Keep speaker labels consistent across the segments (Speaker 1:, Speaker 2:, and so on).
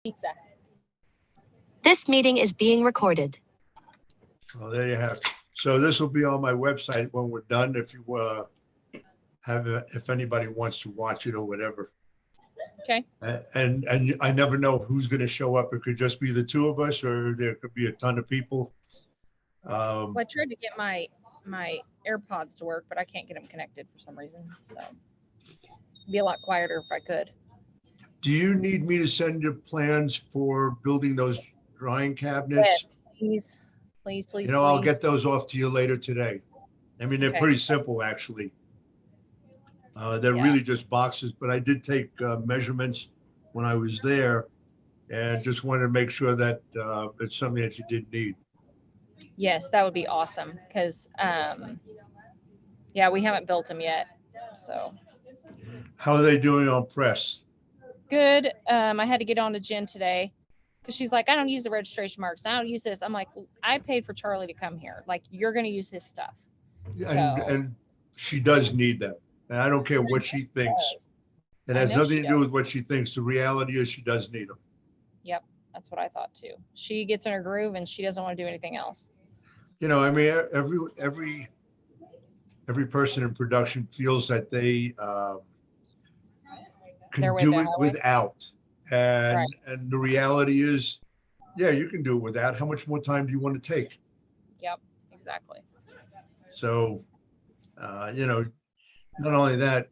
Speaker 1: Pizza.
Speaker 2: This meeting is being recorded.
Speaker 3: So there you have it. So this will be on my website when we're done. If you if anybody wants to watch it or whatever.
Speaker 1: Okay.
Speaker 3: And I never know who's going to show up. It could just be the two of us, or there could be a ton of people.
Speaker 1: Well, I tried to get my AirPods to work, but I can't get them connected for some reason. So it'd be a lot quieter if I could.
Speaker 3: Do you need me to send you plans for building those drying cabinets?
Speaker 1: Please, please, please.
Speaker 3: You know, I'll get those off to you later today. I mean, they're pretty simple, actually. They're really just boxes, but I did take measurements when I was there and just wanted to make sure that it's something that you did need.
Speaker 1: Yes, that would be awesome because, yeah, we haven't built them yet. So.
Speaker 3: How are they doing on press?
Speaker 1: Good. I had to get on to Jen today because she's like, I don't use the registration marks. I don't use this. I'm like, I paid for Charlie to come here. Like, you're going to use his stuff.
Speaker 3: And she does need them. And I don't care what she thinks. It has nothing to do with what she thinks. The reality is she does need them.
Speaker 1: Yep. That's what I thought too. She gets in her groove and she doesn't want to do anything else.
Speaker 3: You know, I mean, every person in production feels that they can do it without. And the reality is, yeah, you can do it without. How much more time do you want to take?
Speaker 1: Yep, exactly.
Speaker 3: So, you know, not only that,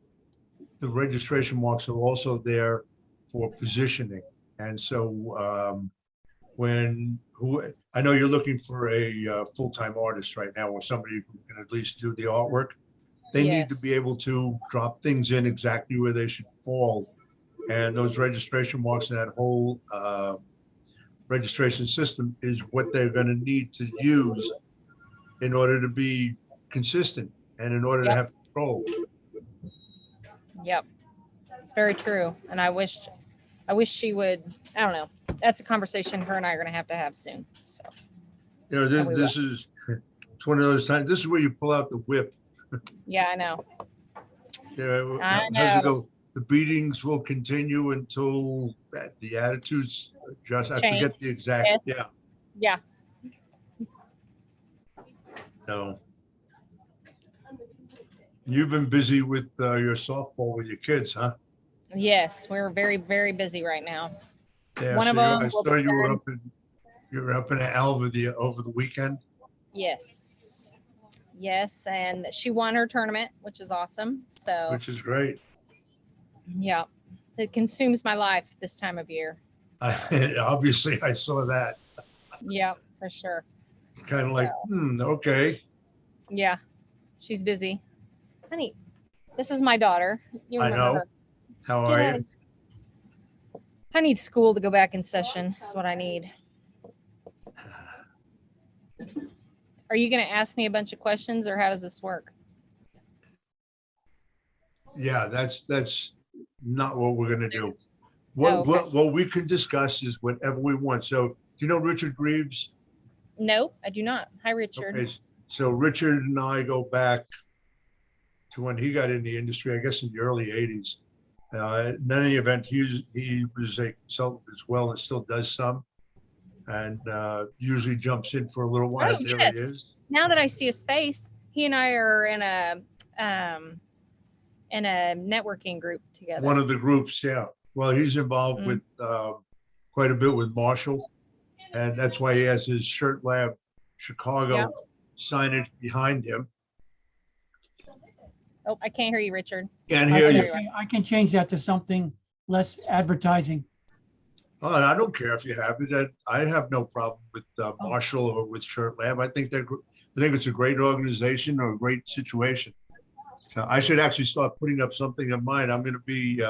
Speaker 3: the registration marks are also there for positioning. And so I know you're looking for a full-time artist right now, or somebody who can at least do the artwork. They need to be able to drop things in exactly where they should fall. And those registration marks and that whole registration system is what they're going to need to use in order to be consistent and in order to have control.
Speaker 1: Yep, it's very true. And I wish she would. I don't know. That's a conversation her and I are going to have soon. So,
Speaker 3: you know, this is it's one of those times. This is where you pull out the whip.
Speaker 1: Yeah, I know.
Speaker 3: Yeah, how's it go? The beatings will continue until the attitudes adjust. I forget the exact.
Speaker 1: Yes. Yeah.
Speaker 3: No. You've been busy with your softball with your kids, huh?
Speaker 1: Yes, we're very, very busy right now.
Speaker 3: Yeah,
Speaker 1: one of them.
Speaker 3: I saw you were up in Alva over the weekend.
Speaker 1: Yes. Yes, and she won her tournament, which is awesome. So.
Speaker 3: Which is great.
Speaker 1: Yeah, it consumes my life this time of year.
Speaker 3: Obviously, I saw that.
Speaker 1: Yeah, for sure.
Speaker 3: Kind of like, okay.
Speaker 1: Yeah, she's busy. Honey, this is my daughter. You remember
Speaker 3: I know.
Speaker 1: her.
Speaker 3: How are you?
Speaker 1: I need school to go back in session. That's what I need. Are you going to ask me a bunch of questions, or how does this work?
Speaker 3: Yeah, that's not what we're going to do. What we can discuss is whatever we want. So, do you know Richard Greaves?
Speaker 1: No, I do not. Hi, Richard. Okay,
Speaker 3: so Richard and I go back to when he got in the industry, I guess in the early 80s. In any event, he was a consultant as well and still does some, and usually jumps in for a little while.
Speaker 1: Oh, yes. He is. Now that I see his face, he and I are in a networking group together.
Speaker 3: One of the groups, yeah. Well, he's involved with quite a bit with Marshall, and that's why he has his Shirt Lab Chicago signage behind him.
Speaker 1: Oh, I can't hear you, Richard.
Speaker 3: Can't hear you.
Speaker 4: I can change that to something less advertising.
Speaker 3: Oh, and I don't care if you have it. I have no problem with Marshall or with Shirt Lab. I think it's a great organization or a great situation. So I should actually start putting up something of mine. I'm going to be.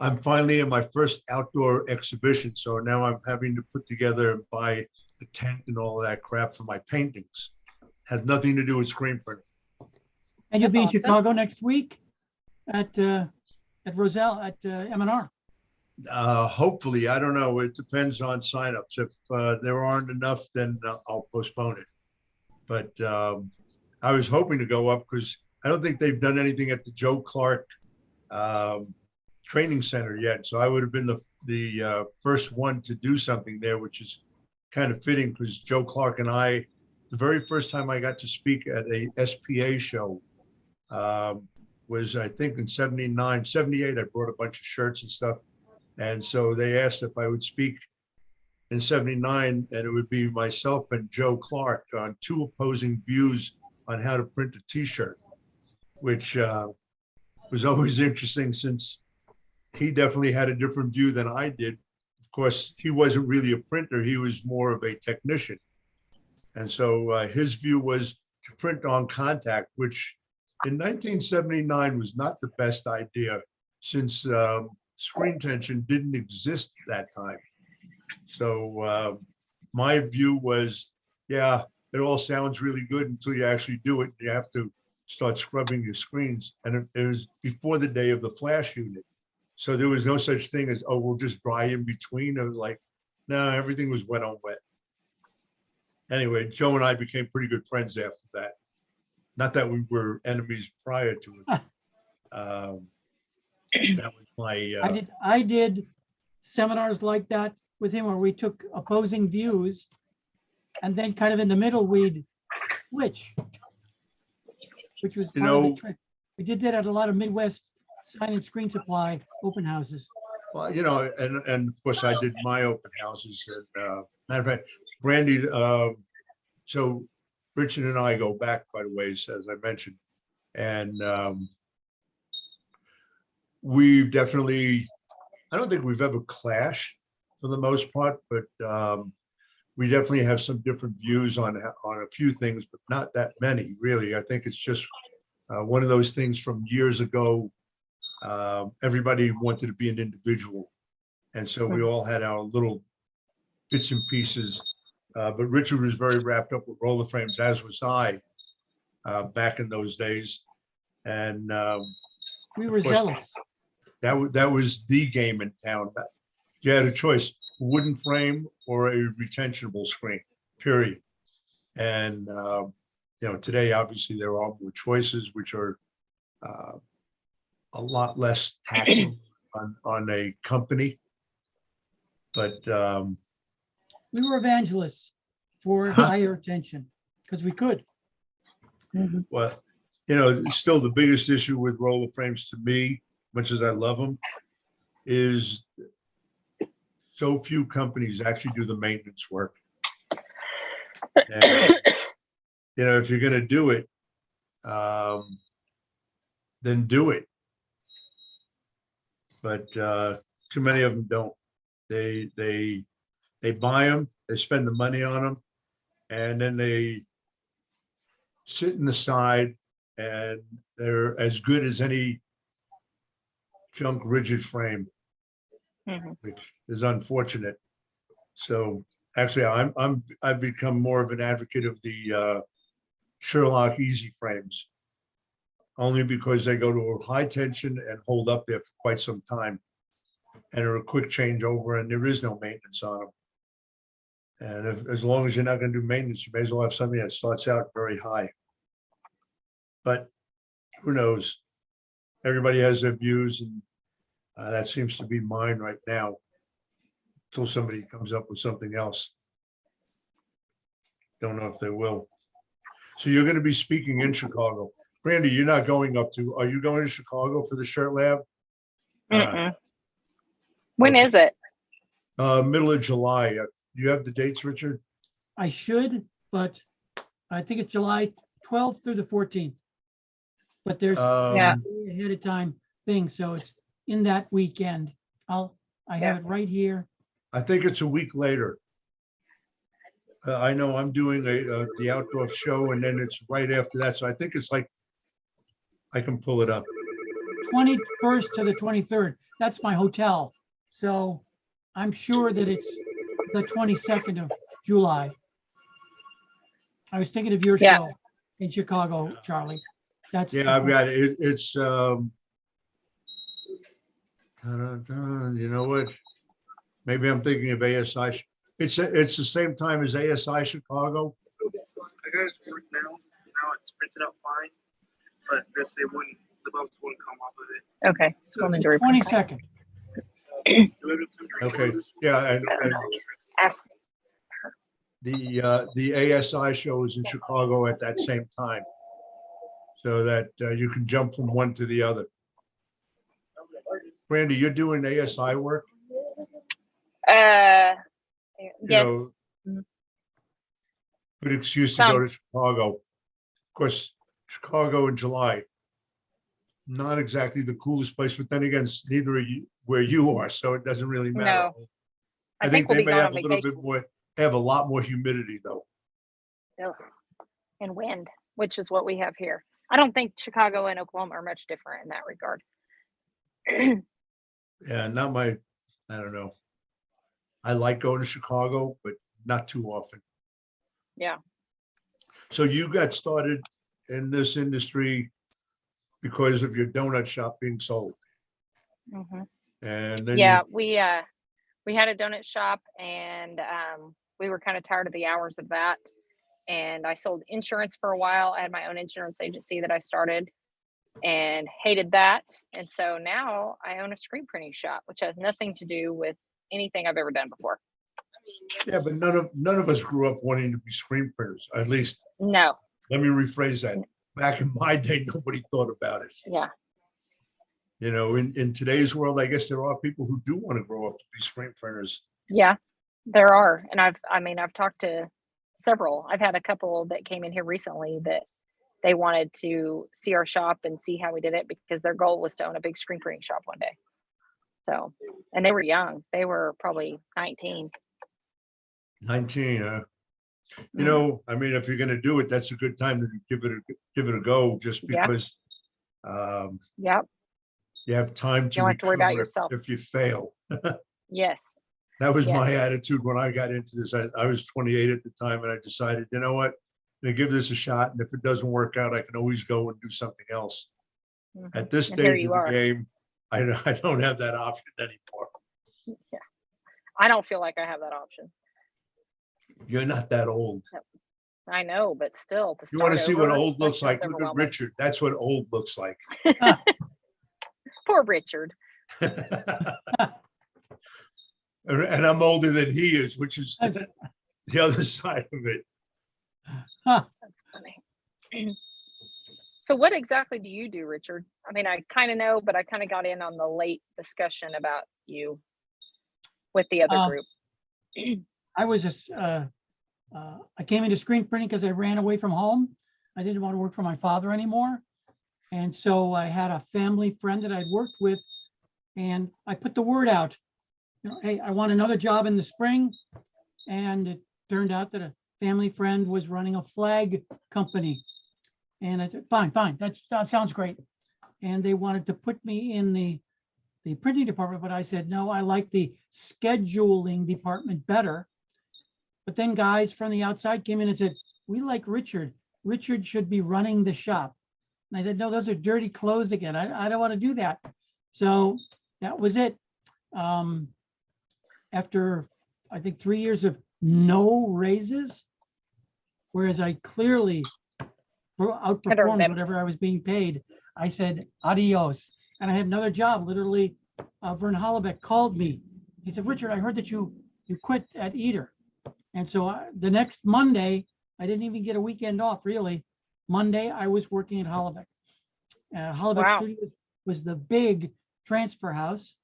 Speaker 3: I'm finally in my first outdoor exhibition, so now I'm having to put together and buy a tent and all of that crap for my paintings. Has nothing to do with screen printing.
Speaker 4: And you'll be in Chicago next week at Roselle at M&R.
Speaker 3: Hopefully, I don't know. It depends on signups. If there aren't enough, then I'll postpone it. But I was hoping to go up because I don't think they've done anything at the Joe Clark training center yet. So I would have been the first one to do something there, which is kind of fitting because Joe Clark and I, the very first time I got to speak at a SPA show was, I think, in 79, 78. I brought a bunch of shirts and stuff. And so they asked if I would speak in 79, and it would be myself and Joe Clark on two opposing views on how to print a T-shirt, which was always interesting since he definitely had a different view than I did. Of course, he wasn't really a printer. He was more of a technician. And so his view was to print on contact, which in 1979 was not the best idea since screen tension didn't exist at that time. So my view was, yeah, it all sounds really good until you actually do it. You have to start scrubbing your screens. And it was before the day of the flash unit. So there was no such thing as, oh, we'll just dry in between. It was like, no, everything was wet on wet. Anyway, Joe and I became pretty good friends after that. Not that we were enemies prior to it. That was my.
Speaker 4: I did seminars like that with him where we took opposing views, and then kind of in the middle we'd switch, which was part of the trick. We did that at a lot of Midwest sign and screen supply open houses.
Speaker 3: Well, and of course I did my open houses. And matter of fact, Brandi, so Richard and I go back quite a ways, as I mentioned, and we definitely, I don't think we've ever clashed for the most part, but we definitely have some different views on a few things, but not that many, really. I think it's just one of those things from years ago. Everybody wanted to be an individual, and so we all had our little bits and pieces. But Richard was very wrapped up with roller frames, as was I, back in those days. And
Speaker 4: we were zealous.
Speaker 3: That was the game in town. You had a choice: wooden frame or a retentionable screen. Period. And today, obviously, there are more choices, which are a lot less taxing on a company. But
Speaker 4: we were evangelists for higher attention because we could.
Speaker 3: Well, still the biggest issue with roller frames to me, much as I love them, is so few companies actually do the maintenance work. And, if you're going to do it, then do it. But too many of them don't. They buy them, they spend the money on them, and then they sit in the side, and they're as good as any junk rigid frame, which is unfortunate. So actually, I've become more of an advocate of the Sherlock Easy frames, only because they go to a high tension and hold up there for quite some time, and are a quick changeover, and there is no maintenance on them. And as long as you're not going to do maintenance, you may as well have something that starts out very high. But who knows? Everybody has their views, and that seems to be mine right now, until somebody comes up with something else. Don't know if they will. So you're going to be speaking in Chicago. Brandi, you're not going up to, are you going to Chicago for the Shirt Lab?
Speaker 5: When is it?
Speaker 3: Middle of July. You have the dates, Richard?
Speaker 4: I should, but I think it's July 12th through the 14th. But there's ahead of time thing, so it's in that weekend. I have it right here.
Speaker 3: I think it's a week later. I know I'm doing the outdoor show, and then it's right after that. So I think it's like, I can pull it up.
Speaker 4: 21st to the 23rd. That's my hotel. So I'm sure that it's the 22nd of July. I was thinking of your show in Chicago, Charlie. That's
Speaker 3: I've got it. It's you know what? Maybe I'm thinking of ASI. It's the same time as ASI Chicago.
Speaker 6: I got it now. Now it's printed out fine, but this they wouldn't
Speaker 1: Okay. School ninja report.
Speaker 4: 22nd.
Speaker 3: Okay, yeah, and
Speaker 1: Ask.
Speaker 3: the ASI show is in Chicago at that same time. So that you can jump from one to the other. Brandi, you're doing ASI work?
Speaker 1: Yes.
Speaker 3: You know, good excuse to go to Chicago. Of course, Chicago in July, not exactly the coolest place, but then again, it's neither are you where you are, so it doesn't really matter.
Speaker 1: No.
Speaker 3: I think
Speaker 1: we'll
Speaker 3: they
Speaker 1: be
Speaker 3: may
Speaker 1: going
Speaker 3: have
Speaker 1: on
Speaker 3: a little bit
Speaker 1: vacation.
Speaker 3: more, they have a lot more humidity though.
Speaker 1: Ugh. And wind, which is what we have here. I don't think Chicago and Oklahoma are much different in that regard.
Speaker 3: Yeah, not my, I don't know. I like going to Chicago, but not too often.
Speaker 1: Yeah.
Speaker 3: So you got started in this industry because of your donut shop being sold.
Speaker 1: Mm-hmm.
Speaker 3: And then
Speaker 1: Yeah, we had a donut shop, and we were kind of tired of the hours of that. And I sold insurance for a while. I had my own insurance agency that I started and hated that. And so now I own a screen printing shop, which has nothing to do with anything I've ever done before.
Speaker 3: yeah, but none of us grew up wanting to be screen printers. At least,
Speaker 1: No.
Speaker 3: let me rephrase that. Back in my day, nobody thought about it.
Speaker 1: Yeah.
Speaker 3: You know, in today's world, I guess there are people who do want to grow up to be screen printers.
Speaker 1: Yeah, there are. And I've talked to several. I've had a couple that came in here recently that they wanted to see our shop and see how we did it because their goal was to own a big screen printing shop one day. So, and they were young. They were probably 19.
Speaker 3: 19, you know, I mean, if you're going to do it, that's a good time to give it a go, just because
Speaker 1: Yep.
Speaker 3: you have time to
Speaker 1: You don't have to worry about
Speaker 3: recover
Speaker 1: yourself.
Speaker 3: if you fail.
Speaker 1: Yes.
Speaker 3: That was my
Speaker 1: Yes.
Speaker 3: attitude when I got into this. I was 28 at the time, and I decided, you know what, I'm gonna give this a shot, and if it doesn't work out, I can always go and do something else.
Speaker 1: Mm-hmm.
Speaker 3: At this
Speaker 1: And here
Speaker 3: stage
Speaker 1: you
Speaker 3: of the
Speaker 1: are.
Speaker 3: game, I don't have that option anymore.
Speaker 1: Yeah. I don't feel like I have that option.
Speaker 3: You're not that old.
Speaker 1: I know, but still, to
Speaker 3: You want to
Speaker 1: start
Speaker 3: see what
Speaker 1: over,
Speaker 3: old looks
Speaker 1: that sounds
Speaker 3: like? Look at
Speaker 1: overwhelming.
Speaker 3: Richard. That's what old looks like.
Speaker 1: Poor Richard.
Speaker 3: And I'm older than he is, which is the other side of it.
Speaker 1: That's funny. So what exactly do you do, Richard? I mean, I kind of know, but I kind of got in on the late discussion about you with the other group.
Speaker 4: I was just, I came into screen printing because I ran away from home. I didn't want to work for my father anymore. And so I had a family friend that I'd worked with, and I put the word out, you know, hey, I want another job in the spring. And it turned out that a family friend was running a flag company. And I said, fine, that sounds great. And they wanted to put me in the printing department, but I said, no, I like the scheduling department better. But then guys from the outside came in and said, we like Richard. Richard should be running the shop. And I said, no, those are dirty clothes again. I don't want to do that. So that was it. After, I think, 3 years of no raises, whereas I clearly outperformed whatever I was being paid, I said, adios. And I had another job, literally. Vern Hollebeck called me. He said, Richard, I heard that you quit at Eater. And so the next Monday, I didn't even get a weekend off, really. Monday, I was working at Hollebeck. Hollebeck Studios was the big transfer house,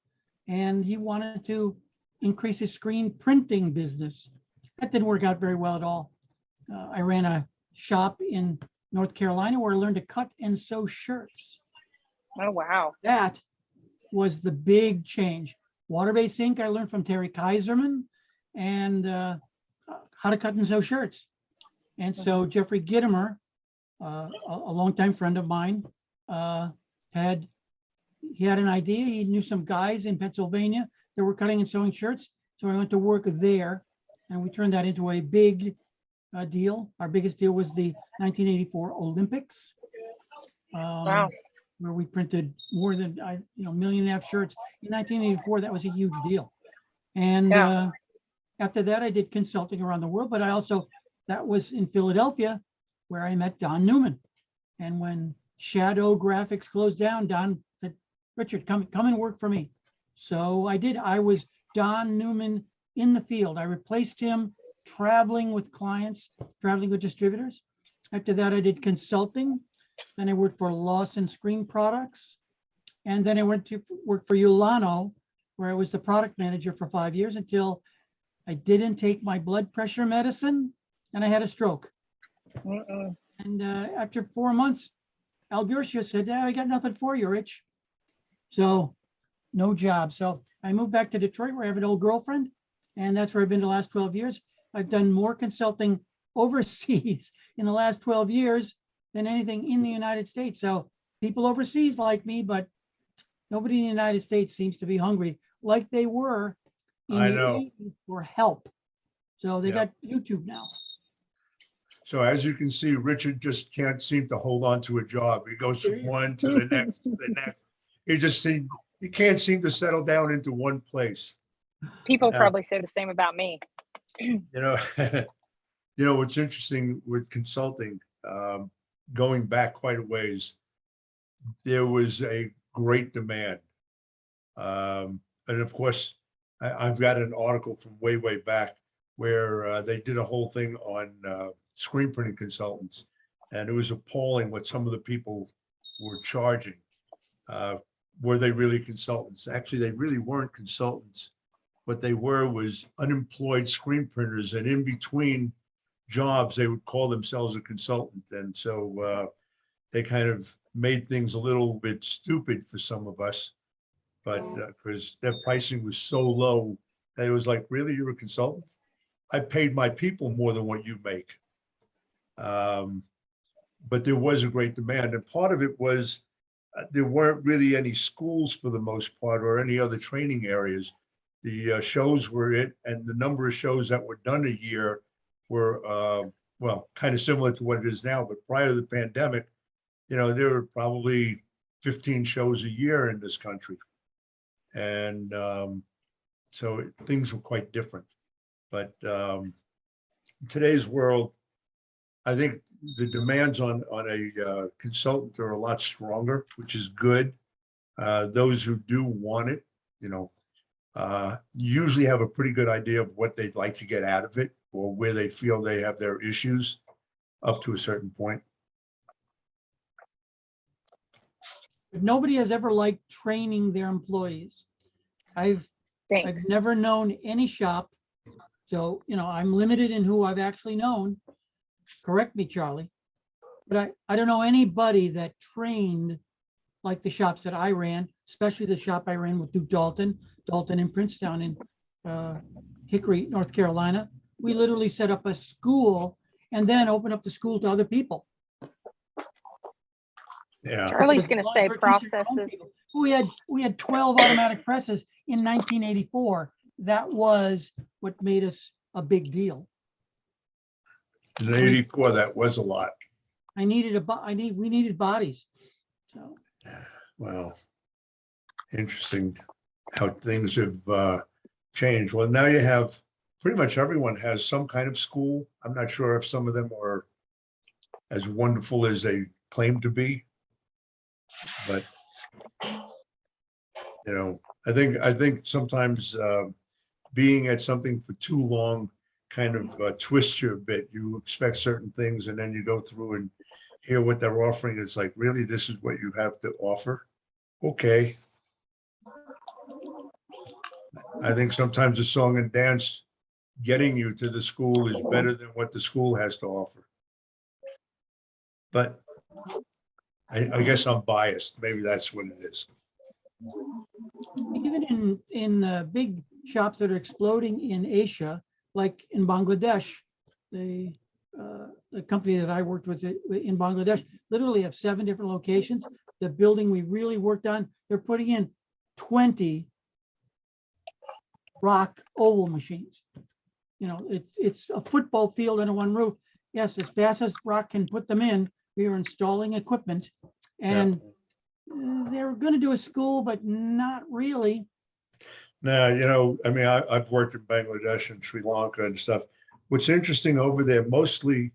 Speaker 4: and he wanted to increase his screen printing business. That didn't work out very well at all. I ran a shop in North Carolina where I learned to cut and sew shirts.
Speaker 1: Oh, wow.
Speaker 4: That was the big change. Water-based ink, I learned from Terry Kaiserman, and how to cut and sew shirts. And so Jeffrey Gittimer, a longtime friend of mine, had an idea. He knew some guys in Pennsylvania that were cutting and sewing shirts. So I went to work there, and we turned that into a big deal. Our biggest deal was the 1984 Olympics,
Speaker 1: Wow.
Speaker 4: where we printed more than 1.5 million shirts. In 1984, that was a huge deal. And after that, I did consulting around the world, but that was in Philadelphia, where I met Don Newman. And when Shadow Graphics closed down, Don said, Richard, come and work for me. So I did. I was Don Newman in the field. I replaced him traveling with clients, traveling with distributors. After that, I did consulting. Then I worked for Lawson Screen Products. And then I went to work for Ulano, where I was the product manager for 5 years until I didn't take my blood pressure medicine and I had a stroke. And after 4 months, Al Gersha said, I got nothing for you, Rich. So no job. So I moved back to Detroit where I have an old girlfriend. And that's where I've been the last 12 years. I've done more consulting overseas in the last 12 years than anything in the United States. So people overseas like me, but nobody in the United States seems to be hungry like they were in
Speaker 3: I
Speaker 4: the
Speaker 3: know.
Speaker 4: 80s for help. So they
Speaker 3: Yeah.
Speaker 4: got YouTube now.
Speaker 3: So as you can see, Richard just can't seem to hold on to a job. He goes from one to the next, to the next. He can't seem to settle down into one place.
Speaker 1: People
Speaker 3: Yeah.
Speaker 1: probably say the same about me.
Speaker 3: You know, what's interesting with consulting, going back quite a ways, there was a great demand. And of course, I've got an article from way back where they did a whole thing on screen printing consultants. And it was appalling what some of the people were charging. Were they really consultants? Actually, they really weren't consultants. What they were was unemployed screen printers, and in between jobs, they would call themselves a consultant. And so they kind of made things a little bit stupid for some of us, but because their pricing was so low that it was like, really, you're a consultant? I paid my people more than what you make. But there was a great demand, and part of it was there weren't really any schools for the most part or any other training areas. The shows were it, and the number of shows that were done a year were, well, kind of similar to what it is now. But prior to the pandemic, there were probably 15 shows a year in this country. And so things were quite different. But in today's world, I think the demands on a consultant are a lot stronger, which is good. Those who do want it, usually have a pretty good idea of what they'd like to get out of it or where they feel they have their issues up to a certain point.
Speaker 4: But nobody has ever liked training their employees. I've
Speaker 1: Thanks.
Speaker 4: never known any shop. So, I'm limited in who I've actually known. Correct me, Charlie. But I don't know anybody that trained like the shops that I ran, especially the shop I ran with Duke Dalton Imprints down in Hickory, North Carolina. We literally set up a school and then opened up the school to other people.
Speaker 3: Yeah.
Speaker 1: Charlie's
Speaker 4: Because
Speaker 1: going to say
Speaker 4: as long as we're teaching our own
Speaker 1: processes.
Speaker 4: people, we had 12 automatic presses in 1984. That was what made us a big deal.
Speaker 3: In 84, that was a lot.
Speaker 4: We needed bodies. So
Speaker 3: Well, interesting how things have changed. Well, now you have pretty much everyone has some kind of school. I'm not sure if some of them are as wonderful as they claim to be, but I think sometimes being at something for too long kind of twists you a bit. You expect certain things, and then you go through and hear what they're offering. It's like, really, this is what you have to offer? Okay. I think sometimes a song and dance getting you to the school is better than what the school has to offer. But I guess I'm biased. Maybe that's what it is.
Speaker 4: even in big shops that are exploding in Asia, like in Bangladesh, the company that I worked with in Bangladesh literally have 7 different locations. The building we really worked on, they're putting in 20 rock oval machines. It's a football field under one roof. Yes, as fast as rock can put them in, we are installing equipment, and they're going to do a school, but not really.
Speaker 3: Now, I mean, I've worked in Bangladesh and Sri Lanka and stuff. What's interesting over there, mostly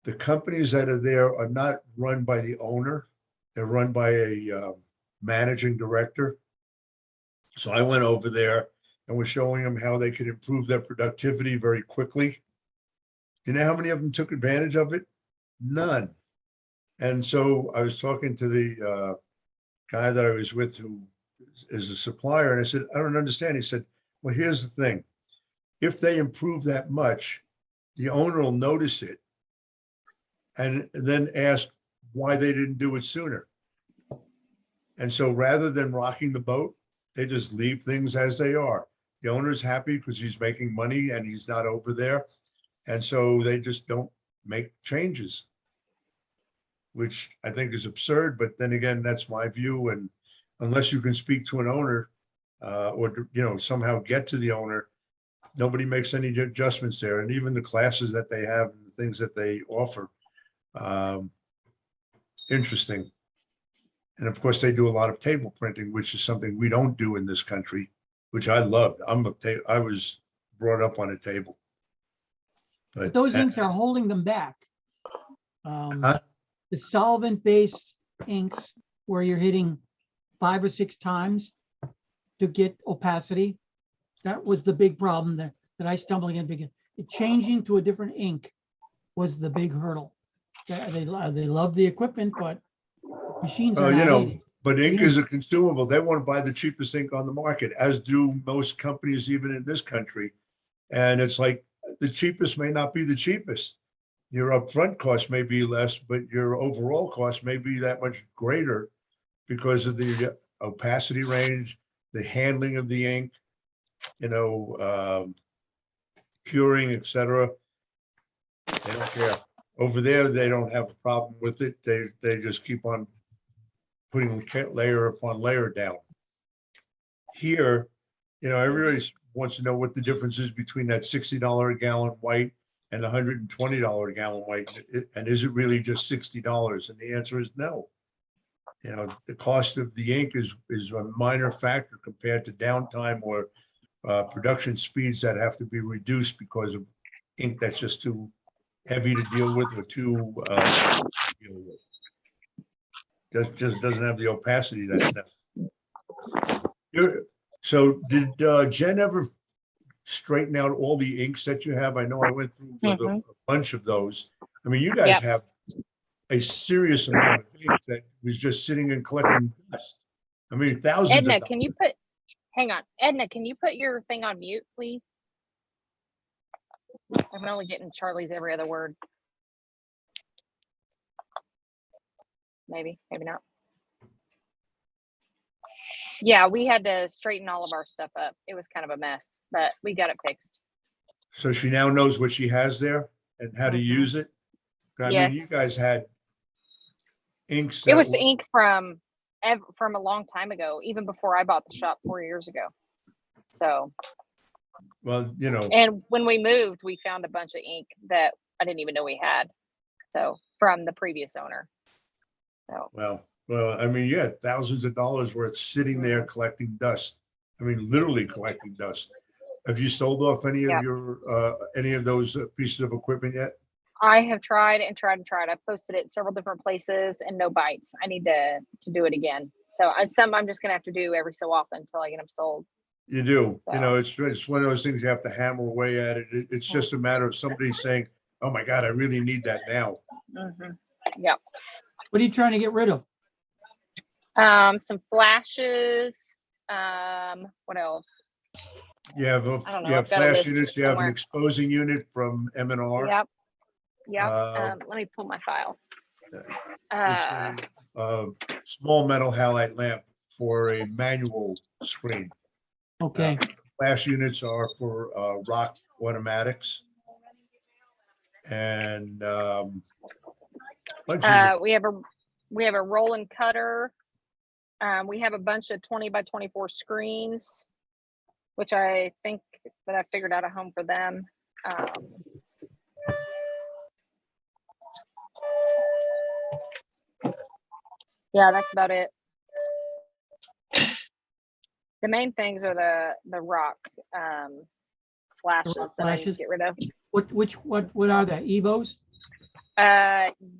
Speaker 3: the companies that are there are not run by the owner. They're run by a managing director. So I went over there and was showing them how they could improve their productivity very quickly. You know how many of them took advantage of it? None. And so I was talking to the guy that I was with who is a supplier, and I said, I don't understand. He said, well, here's the thing. If they improve that much, the owner will notice it and then ask why they didn't do it sooner. And so rather than rocking the boat, they just leave things as they are. The owner's happy because he's making money and he's not over there. And so they just don't make changes, which I think is absurd. But then again, that's my view. And unless you can speak to an owner or, you know, somehow get to the owner, nobody makes any adjustments there. And even the classes that they have, and the things that they offer, interesting. And of course, they do a lot of table printing, which is something we don't do in this country, which I loved. I was brought up on a table.
Speaker 4: But those inks are holding them back.
Speaker 3: Huh?
Speaker 4: The solvent-based inks where you're hitting 5 or 6 times to get opacity, that was the big problem that I stumbled into. Changing to a different ink was the big hurdle. They love the equipment, but machines are
Speaker 3: you
Speaker 4: not
Speaker 3: know,
Speaker 4: in.
Speaker 3: but ink is a consumable. They want to buy the cheapest ink on the market, as do most companies, even in this country. And it's like the cheapest may not be the cheapest. Your upfront cost may be less, but your overall cost may be that much greater because of the opacity range, the handling of the ink, you know, curing, etc. They don't care. Over there, they don't have a problem with it. They just keep on putting layer upon layer down. Here, you know, everybody wants to know what the difference is between that $60 a gallon white and $120 a gallon white. And is it really just $60? And the answer is no. You know, the cost of the ink is a minor factor compared to downtime or production speeds that have to be reduced because of ink that's just too heavy to deal with or too deal with. Just doesn't have the opacity that's necessary. So did Jen ever straighten out all the inks that you have? I know I went through with a bunch of those. I mean, you guys have a serious amount of ink that was just sitting and collecting dust. I mean, thousands
Speaker 1: Edna,
Speaker 3: of
Speaker 1: can you put, hang on, Edna, can you put your thing on mute, please? I'm only getting Charlie's every other word. Maybe not. Yeah, we had to straighten all of our stuff up. It was kind of a mess, but we got it fixed.
Speaker 3: So she now knows what she has there and how to use it. I mean, you guys had inks.
Speaker 1: It was ink from a long time ago, even before I bought the shop 4 years ago. So,
Speaker 3: well, you know,
Speaker 1: and when we moved, we found a bunch of ink that I didn't even know we had. So from the previous owner. So,
Speaker 3: well, I mean, you had thousands of dollars worth sitting there collecting dust. I mean, literally collecting dust. Have you sold off any of your any of those pieces of equipment yet?
Speaker 1: I have tried and tried and tried. I've posted it several different places and no bites. I need to do it again. So I'm just gonna have to do every so often until I get them sold.
Speaker 3: You do.
Speaker 1: So.
Speaker 3: You know, it's one of those things you have to hammer away at it. It's just a matter of somebody saying, "Oh my God, I really need that now."
Speaker 1: Yeah.
Speaker 4: What are you trying to get rid of?
Speaker 1: Some flashes. What else?
Speaker 3: You have flash units. You have an exposing unit from M&R.
Speaker 1: Yep. Let me pull my file.
Speaker 3: It's a small metal halide lamp for a manual screen.
Speaker 4: Okay.
Speaker 3: Flash units are for rock automatics. And
Speaker 1: we have a rolling cutter. We have a bunch of 20 by 24 screens, which I think that I figured out a home for them. Yeah, that's about it. The main things are the rock flashes that I need to get rid of.
Speaker 4: What are they? Evos?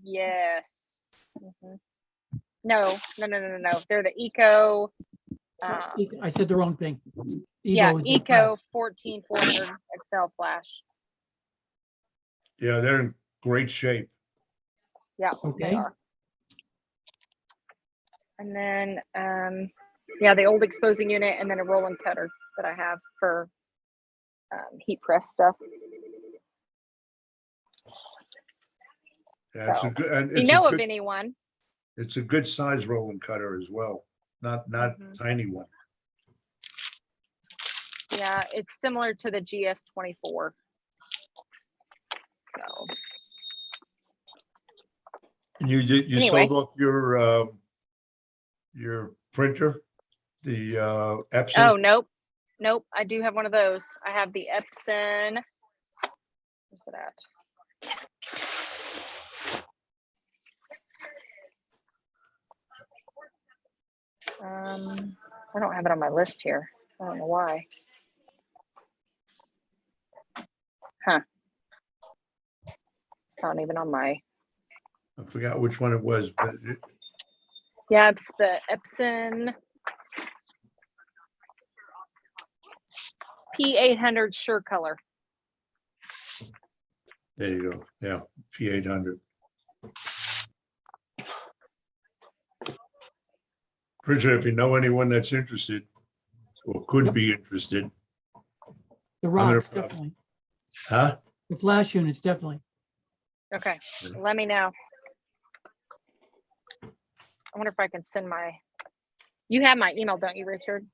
Speaker 1: Yes. Mhm. No. They're the Eco.
Speaker 4: I said the wrong thing.
Speaker 1: Yeah,
Speaker 4: Evo is the
Speaker 1: Eco
Speaker 4: press.
Speaker 1: 14400 XL flash.
Speaker 3: Yeah, they're in great shape.
Speaker 1: Yeah,
Speaker 4: Okay.
Speaker 1: they are. And then, yeah, the old exposing unit, and then a rolling cutter that I have for heat press stuff.
Speaker 3: Yeah, it's a
Speaker 1: So,
Speaker 3: good, and
Speaker 1: if you
Speaker 3: it's a
Speaker 1: know of
Speaker 3: good,
Speaker 1: anyone,
Speaker 3: it's a good size rolling cutter as well. Not
Speaker 1: Mhm.
Speaker 3: tiny one.
Speaker 1: yeah, it's similar to the GS24. So,
Speaker 3: And you
Speaker 1: Anyway.
Speaker 3: sold off your printer, the Epson.
Speaker 1: Oh, nope. I do have one of those. I have the Epson. Where's it at? I don't have it on my list here. I don't know why. Huh. It's not even on my.
Speaker 3: I forgot which one it was, but
Speaker 1: Yeah, it's the Epson P800 Sure Color.
Speaker 3: there you go. Yeah, P800. Bridget, if you know anyone that's interested or could
Speaker 4: Yep.
Speaker 3: be interested,
Speaker 4: The
Speaker 3: I'm gonna
Speaker 4: rocks,
Speaker 3: prob-
Speaker 4: definitely.
Speaker 3: huh?
Speaker 4: The flash units, definitely.
Speaker 1: Okay, let me know. I wonder if I can send my. You have my email, don't you, Richard?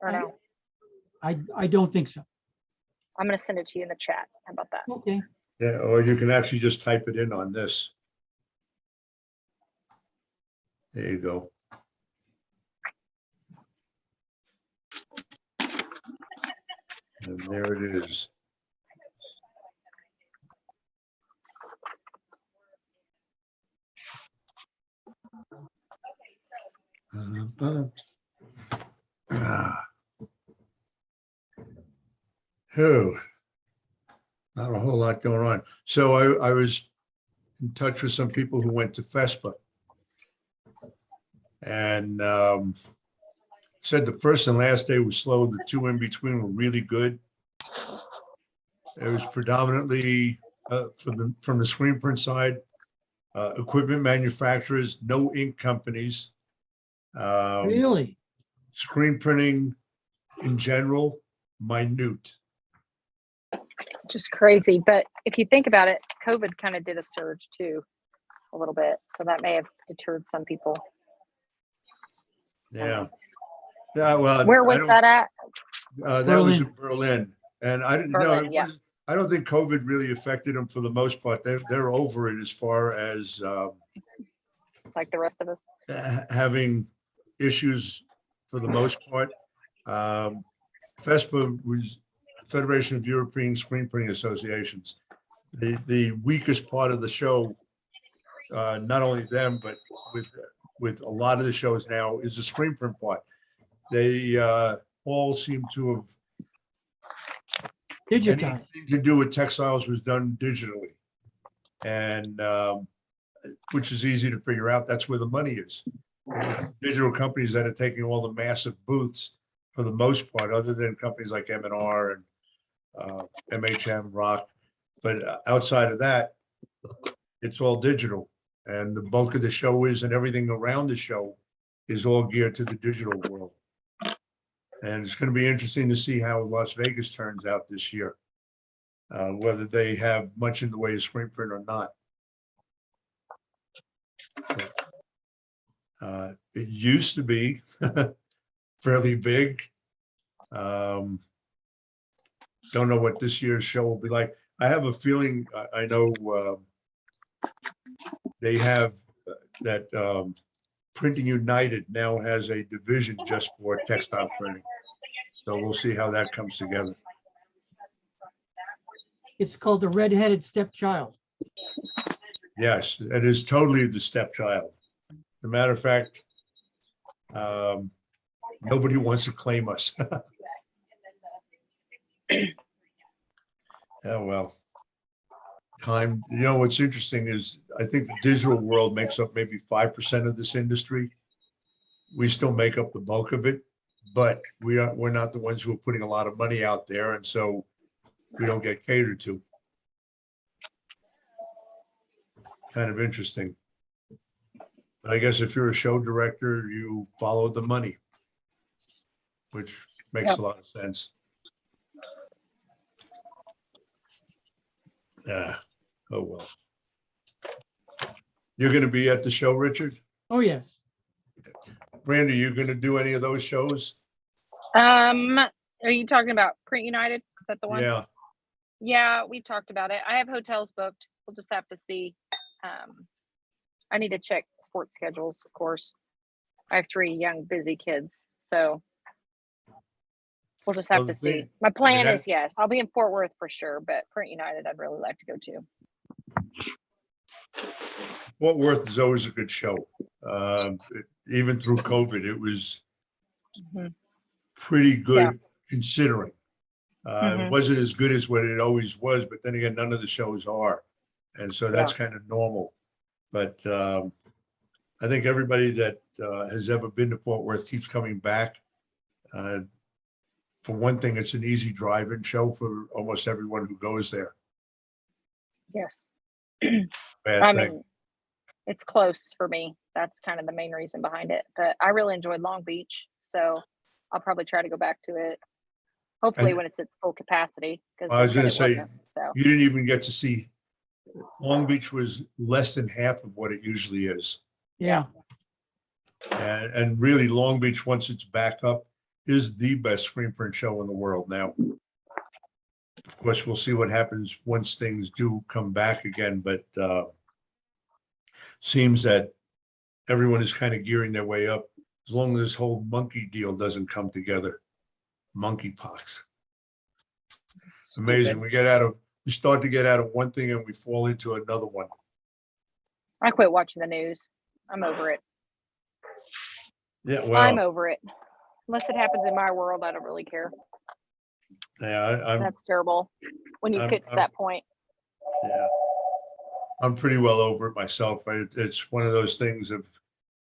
Speaker 1: Or no?
Speaker 4: I don't think so.
Speaker 1: I'm gonna send it to you in the chat. How about that?
Speaker 4: Okay.
Speaker 3: Yeah, or you can actually just type it in on this. There you go. And there it is. Ah. Oh, not a whole lot going on. So I was in touch with some people who went to FESPA and said the first and last day was slow. The two in between were really good. It was predominantly from the screen print side, equipment manufacturers, no ink companies,
Speaker 4: Really?
Speaker 3: screen printing in general, minute.
Speaker 1: Just crazy. But if you think about it, COVID kind of did a surge too, a little bit. So that may have deterred some people.
Speaker 3: Yeah. Yeah. Well,
Speaker 1: Where was that at?
Speaker 3: That was in
Speaker 4: Berlin.
Speaker 3: Berlin. And I didn't know
Speaker 1: Berlin,
Speaker 3: it
Speaker 1: yeah.
Speaker 3: was, I don't think COVID really affected them for the most part. They're over it as far as
Speaker 1: Like the rest of us.
Speaker 3: having issues for the most part. FESPA was Federation of European Screen Printing Associations. The weakest part of the show, not only them, but with a lot of the shows now, is the screen print part. They all seem to have
Speaker 4: Digitized.
Speaker 3: anything to do with textiles was done digitally, and which is easy to figure out. That's where the money is. Digital companies that are taking all the massive booths for the most part, other than companies like M&R and MHM, Rock. But outside of that, it's all digital. And the bulk of the show is, and everything around the show is all geared to the digital world. And it's going to be interesting to see how Las Vegas turns out this year, whether they have much in the way of screen print or not. It used to be fairly big. Don't know what this year's show will be like. I have a feeling, I know they have that Printing United now has a division just for textile printing. So we'll see how that comes together.
Speaker 4: It's called the red-headed stepchild.
Speaker 3: Yes, it is totally the stepchild. As a matter of fact, nobody wants to claim us. Oh, well. time. You know, what's interesting is I think the digital world makes up maybe 5% of this industry. We still make up the bulk of it, but we're not the ones who are putting a lot of money out there, and so we don't get catered to. Kind of interesting. But I guess if you're a show director, you follow the money, which makes
Speaker 1: Yep.
Speaker 3: a lot of sense. Yeah. Oh, well. You're going to be at the show, Richard?
Speaker 4: Oh, yes.
Speaker 3: Brandi, you going to do any of those shows?
Speaker 1: Are you talking about Print United? Is that the one?
Speaker 3: Yeah.
Speaker 1: Yeah, we talked about it. I have hotels booked. We'll just have to see. I need to check sports schedules, of course. I have 3 young, busy kids, so we'll just have
Speaker 3: Well,
Speaker 1: to
Speaker 3: the
Speaker 1: see.
Speaker 3: thing-
Speaker 1: My plan
Speaker 3: that-
Speaker 1: is yes, I'll be in Fort Worth for sure, but Print United, I'd really like to go to.
Speaker 3: Fort Worth is always a good show. Even through COVID, it was
Speaker 1: Mhm.
Speaker 3: pretty good
Speaker 1: Yeah.
Speaker 3: considering. It
Speaker 1: Mhm.
Speaker 3: wasn't as good as what it always was, but then again, none of the shows are. And so that's kind of normal. But I think everybody that has ever been to Fort Worth keeps coming back. For one thing, it's an easy drive-in show for almost everyone who goes there.
Speaker 1: Yes.
Speaker 3: Bad
Speaker 1: I
Speaker 3: thing.
Speaker 1: mean, it's close for me. That's kind of the main reason behind it. But I really enjoyed Long Beach, so I'll probably try to go back to it. Hopefully,
Speaker 3: And-
Speaker 1: when it's at full capacity. Because
Speaker 3: I was going to
Speaker 1: it
Speaker 3: say,
Speaker 1: wasn't, so
Speaker 3: you didn't even get to see, Long Beach was less than half of what it usually is.
Speaker 4: Yeah.
Speaker 3: And really, Long Beach, once it's back up, is the best screen print show in the world now. Of course, we'll see what happens once things do come back again, but seems that everyone is kind of gearing their way up, as long as this whole monkey deal doesn't come together. Monkeypox. Amazing. We start to get out of one thing and we fall into another one.
Speaker 1: I quit watching the news. I'm over it.
Speaker 3: Yeah,
Speaker 1: I'm
Speaker 3: well,
Speaker 1: over it. Unless it happens in my world, I don't really care.
Speaker 3: yeah, I'm
Speaker 1: That's terrible when you get to that point.
Speaker 3: yeah, I'm pretty well over it myself. It's one of those things of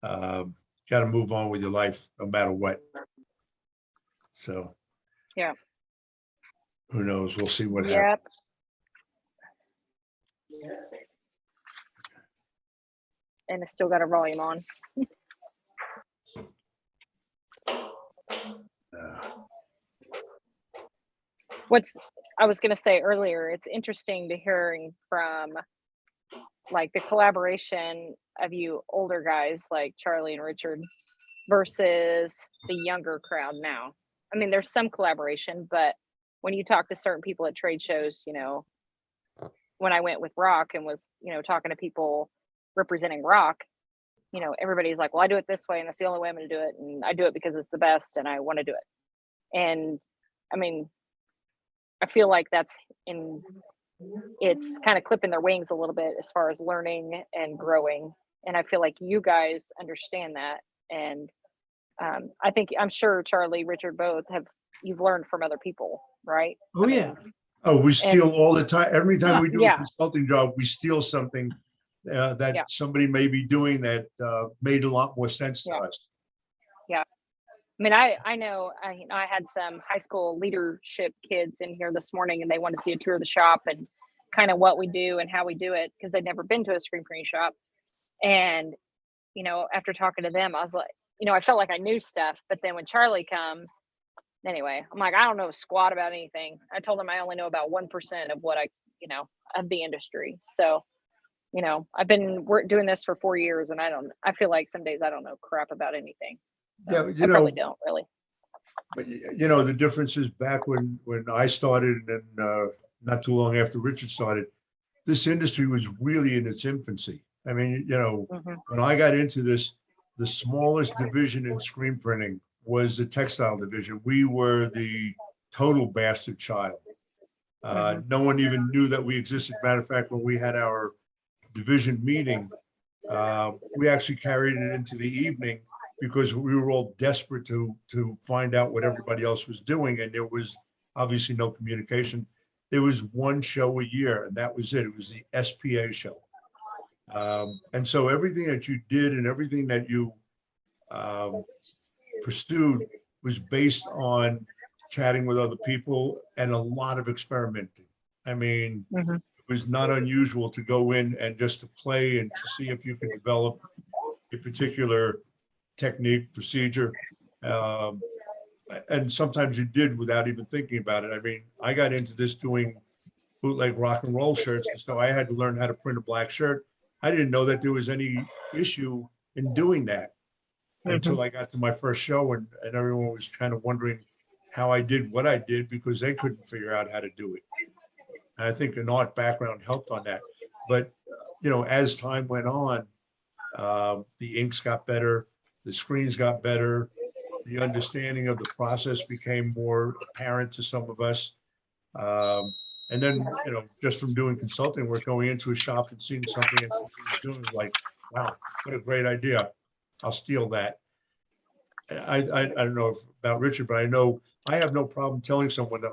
Speaker 3: got to move on with your life no matter what. So
Speaker 1: Yeah.
Speaker 3: who knows? We'll see what
Speaker 1: Yep.
Speaker 3: happens.
Speaker 1: And it's still got a volume on. I was going to say earlier, it's interesting to hearing from like the collaboration of you older guys like Charlie and Richard versus the younger crowd now. I mean, there's some collaboration, but when you talk to certain people at trade shows, you know, when I went with rock and was, you know, talking to people representing rock, you know, everybody's like, well, I do it this way and that's the only way I'm going to do it. And I do it because it's the best and I want to do it. And I mean, I feel like it's kind of clipping their wings a little bit as far as learning and growing. And I feel like you guys understand that. And I'm sure Charlie, Richard, both you've learned from other people, right?
Speaker 4: Oh, yeah.
Speaker 3: Oh, we steal all the time. Every time we do a
Speaker 1: Yeah.
Speaker 3: consulting job, we steal something that
Speaker 1: Yeah.
Speaker 3: somebody may be doing that made a lot more sense to
Speaker 1: Yeah.
Speaker 3: us.
Speaker 1: I mean, I know I had some high school leadership kids in here this morning and they wanted to see a tour of the shop and kind of what we do and how we do it because they'd never been to a screen printing shop. And, you know, after talking to them, I was like, you know, I felt like I knew stuff. But then when Charlie comes, anyway, I'm like, I don't know squat about anything. I told him I only know about 1% of what of the industry. So, you know, I've been doing this for 4 years and I feel like some days I don't know crap about anything.
Speaker 3: Yeah,
Speaker 1: I probably don't really.
Speaker 3: But you know, the difference is back when I started and not too long after Richard started, this industry was really in its infancy. I mean, you know, when I got into this, the smallest division in screen printing was the textile division. We were the total bastard child. No one even knew that we existed. Matter of fact, when we had our division meeting, we actually carried it into the evening because we were all desperate to find out what everybody else was doing. And there was obviously no communication. there was one show a year, and that was it. It was the SPA show. And so everything that you did and everything that you pursued was based on chatting with other people and a lot of experimenting. I mean, it was not unusual to go in and just to play and to see if you could develop a particular technique, procedure. And sometimes you did without even thinking about it. I mean, I got into this doing bootleg rock and roll shirts, and so I had to learn how to print a black shirt. I didn't know that there was any issue in doing that until I got to my first show, and everyone was kind of wondering how I did what I did because they couldn't figure out how to do it. And I think an art background helped on that. But, you know, as time went on, the inks got better, the screens got better, the understanding of the process became more apparent to some of us. And then, you know, just from doing consulting work, going into a shop and seeing something and something was doing was like, wow, what a great idea. I'll steal that. I don't know about Richard, but I know I have no problem telling someone that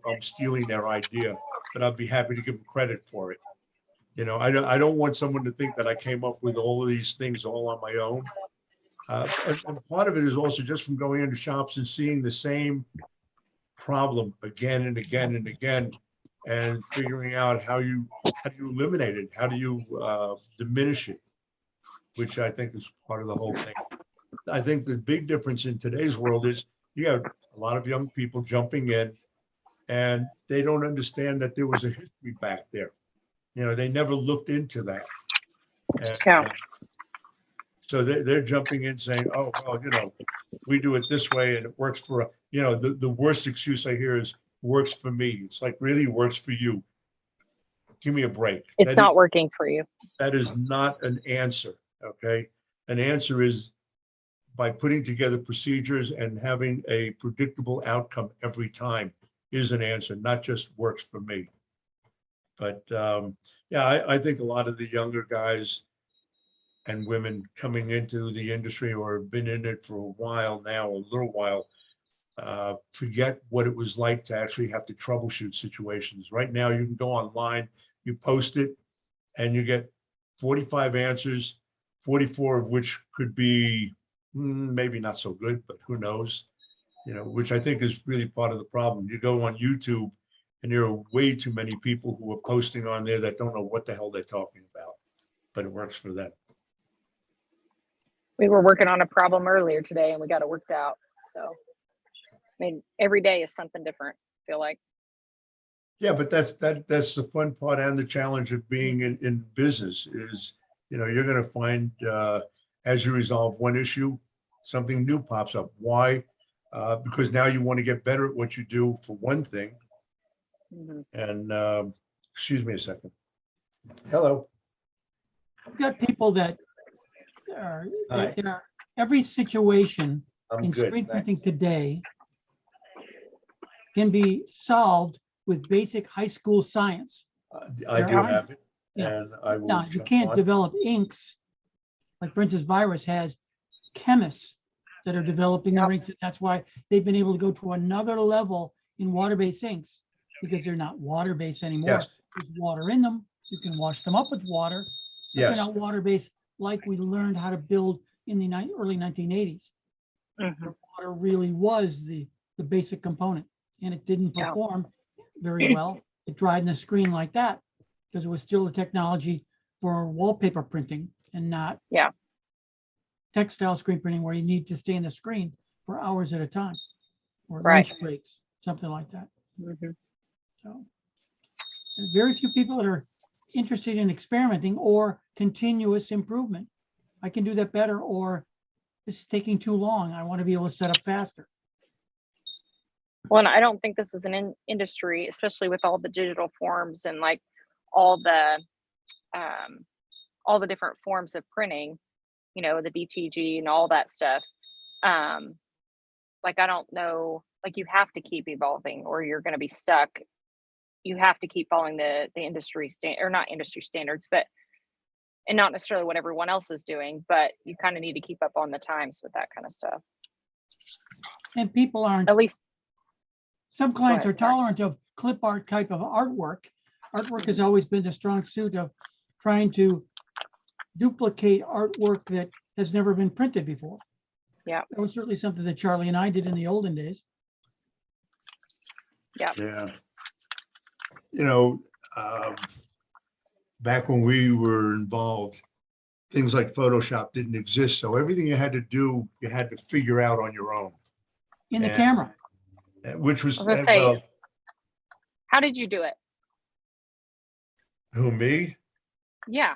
Speaker 3: I'm stealing their idea, but I'd be happy to give them credit for it. You know, I don't want someone to think that I came up with all of these things all on my own. And part of it is also just from going into shops and seeing the same problem again and again and again, and figuring out how do you eliminate it, how do you diminish it, which I think is part of the whole thing. I think the big difference in today's world is you have a lot of young people jumping in, and they don't understand that there was a history back there. You know, they never looked into that. And, so they're jumping in saying, oh, well, you know, we do it this way and it works for, you know, the worst excuse I hear is works for me. It's like, really works for you. Give me a break.
Speaker 1: It's not working for you.
Speaker 3: That is not an answer, okay? An answer is by putting together procedures and having a predictable outcome every time is an answer, not just works for me. But yeah, I think a lot of the younger guys and women coming into the industry or have been in it for a while now, a little while, forget what it was like to actually have to troubleshoot situations. Right now, you can go online, you post it, and you get 45 answers, 44 of which could be maybe not so good, but who knows, you know, which I think is really part of the problem. You go on YouTube and there are way too many people who are posting on there that don't know what the hell they're talking about, but it works for them.
Speaker 1: We were working on a problem earlier today and we got it worked out. So, I mean, every day is something different, I feel like.
Speaker 3: Yeah, but that's the fun part and the challenge of being in business is, you know, you're going to find as you resolve one issue, something new pops up. Why? Because now you want to get better at what you do for one thing. And excuse me a second. Hello.
Speaker 4: I've got people that are, you know, every situation in screen printing today can be solved with basic high school science.
Speaker 3: I do have it.
Speaker 4: Yeah.
Speaker 3: And I will.
Speaker 4: Now, you can't develop inks like, for instance, Virus has chemists that are developing their inks. And that's why they've been able to go to another level in water-based inks, because they're not water-based anymore.
Speaker 3: Yes.
Speaker 4: There's water in them. You can wash them up with water. But
Speaker 3: Yes.
Speaker 4: they're not water-based like we learned how to build in the early 1980s. Where water really was the basic component, and it didn't perform very well. It dried in the screen like that because it was still the technology for wallpaper printing and not textile screen printing, where you need to stay in the screen for hours at a time, or lunch breaks, something like that. So there's very few people that are interested in experimenting or continuous improvement. I can do that better, or this is taking too long. I want to be able to set up faster.
Speaker 1: Well, and I don't think this is an industry, especially with all the digital forms and like all the different forms of printing, you know, the DTG and all that stuff. Like, I don't know, like, you have to keep evolving or you're going to be stuck. You have to keep following the industry or not industry standards, but, and not necessarily what everyone else is doing, but you kind of need to keep up on the times with that kind of stuff.
Speaker 4: And people aren't,
Speaker 1: At least
Speaker 4: some clients are tolerant of clip art type of artwork. Artwork has always been the strong suit of trying to duplicate artwork that has never been printed before.
Speaker 1: Yeah.
Speaker 4: That was certainly something that Charlie and I did in the olden days.
Speaker 3: Yeah. You know, back when we were involved, things like Photoshop didn't exist. So everything you had to do, you had to figure out on your own.
Speaker 4: In the
Speaker 3: And-
Speaker 4: camera.
Speaker 3: Which was,
Speaker 1: I was gonna say,
Speaker 3: well,
Speaker 1: how did you do it?
Speaker 3: who, me?
Speaker 1: Yeah.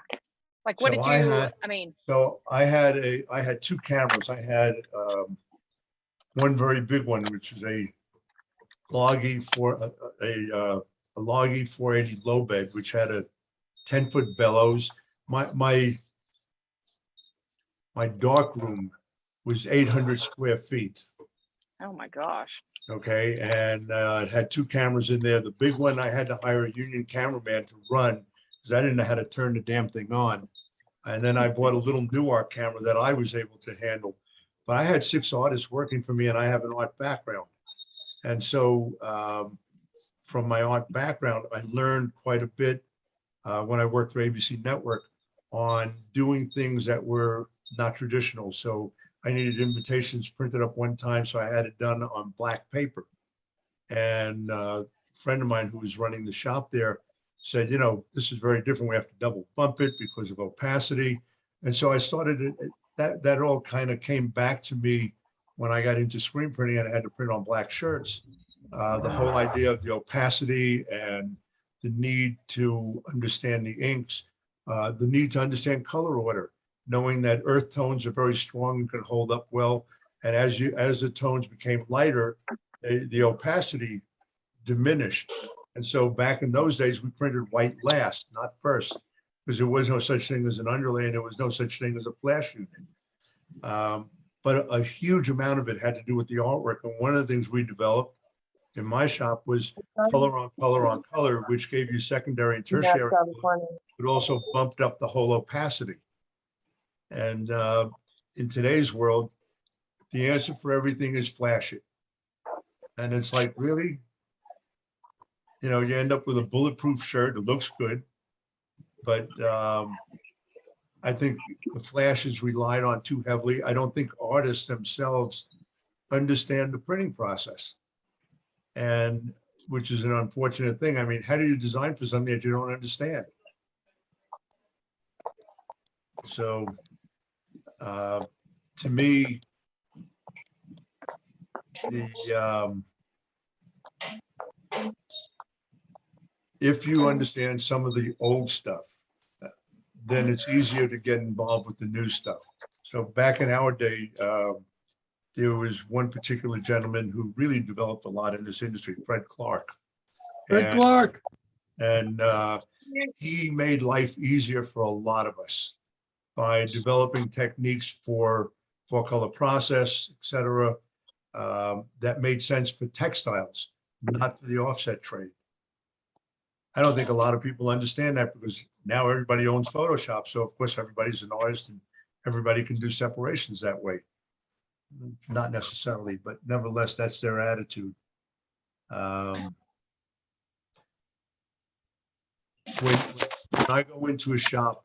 Speaker 1: Like, what
Speaker 3: So
Speaker 1: did
Speaker 3: I
Speaker 1: you,
Speaker 3: had-
Speaker 1: I mean,
Speaker 3: So I had two cameras. I had one very big one, which was a Logie a Logie 480 low bed, which had a 10-foot bellows. My dark room was 800 square feet.
Speaker 1: oh my gosh.
Speaker 3: Okay, and it had two cameras in there. The big one, I had to hire a union cameraman to run because I didn't know how to turn the damn thing on. And then I bought a little Newark camera that I was able to handle. But I had 6 artists working for me, and I have an art background. And so from my art background, I learned quite a bit when I worked for ABC Network on doing things that were not traditional. So I needed invitations printed up one time, so I had it done on black paper. And a friend of mine who was running the shop there said, you know, this is very different. We have to double bump it because of opacity. And so I started that all kind of came back to me when I got into screen printing and I had to print on black shirts. The whole idea of the opacity and the need to understand the inks, the need to understand color order, knowing that earth tones are very strong and can hold up well. And as the tones became lighter, the opacity diminished. And so back in those days, we printed white last, not first, because there was no such thing as an underlay and there was no such thing as a flash unit. But a huge amount of it had to do with the artwork. And one of the things we developed in my shop was color on color on color, which gave you secondary and tertiary, but also bumped up the whole opacity. And in today's world, the answer for everything is flash it. And it's like, really? You know, you end up with a bulletproof shirt. It looks good. But I think the flash is relied on too heavily. I don't think artists themselves understand the printing process. And which is an unfortunate thing. I mean, how do you design for something that you don't understand? So to me, if you understand some of the old stuff, then it's easier to get involved with the new stuff. So back in our day, there was one particular gentleman who really developed a lot in this industry, Fred Clark.
Speaker 4: Fred Clark.
Speaker 3: And he made life easier for a lot of us by developing techniques for color process, et cetera, that made sense for textiles, not for the offset trade. I don't think a lot of people understand that because now everybody owns Photoshop. So of course, everybody's an artist and everybody can do separations that way. Not necessarily, but nevertheless, that's their attitude. When I go into a shop,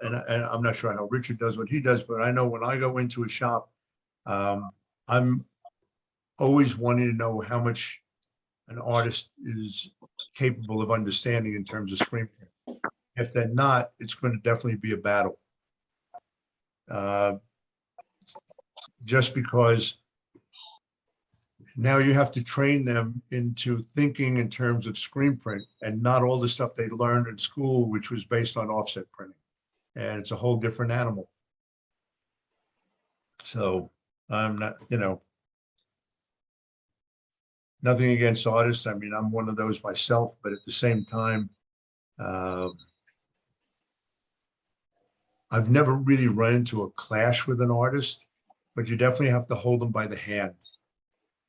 Speaker 3: and I'm not sure how Richard does what he does, but I know when I go into a shop, I'm always wanting to know how much an artist is capable of understanding in terms of screen print. If they're not, it's going to definitely be a battle. Just because now you have to train them into thinking in terms of screen print and not all the stuff they learned in school, which was based on offset printing. And it's a whole different animal. So I'm not, you know, nothing against artists. I mean, I'm one of those myself, but at the same time, I've never really run into a clash with an artist, but you definitely have to hold them by the hand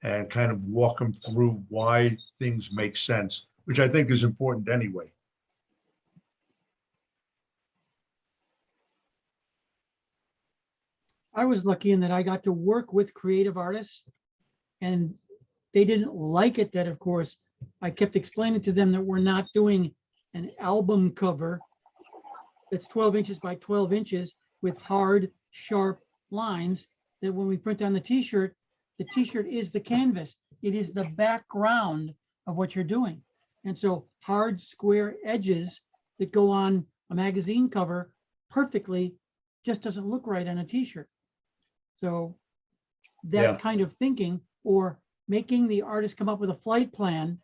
Speaker 3: and kind of walk them through why things make sense, which I think is important anyway.
Speaker 4: I was lucky in that I got to work with creative artists and they didn't like it that, of course, I kept explaining to them that we're not doing an album cover that's 12 inches by 12 inches with hard, sharp lines, that when we print on the t-shirt is the canvas. It is the background of what you're doing. And so hard, square edges that go on a magazine cover perfectly just doesn't look right on a t-shirt. So that
Speaker 5: Yeah.
Speaker 4: kind of thinking, or making the artist come up with a flight plan,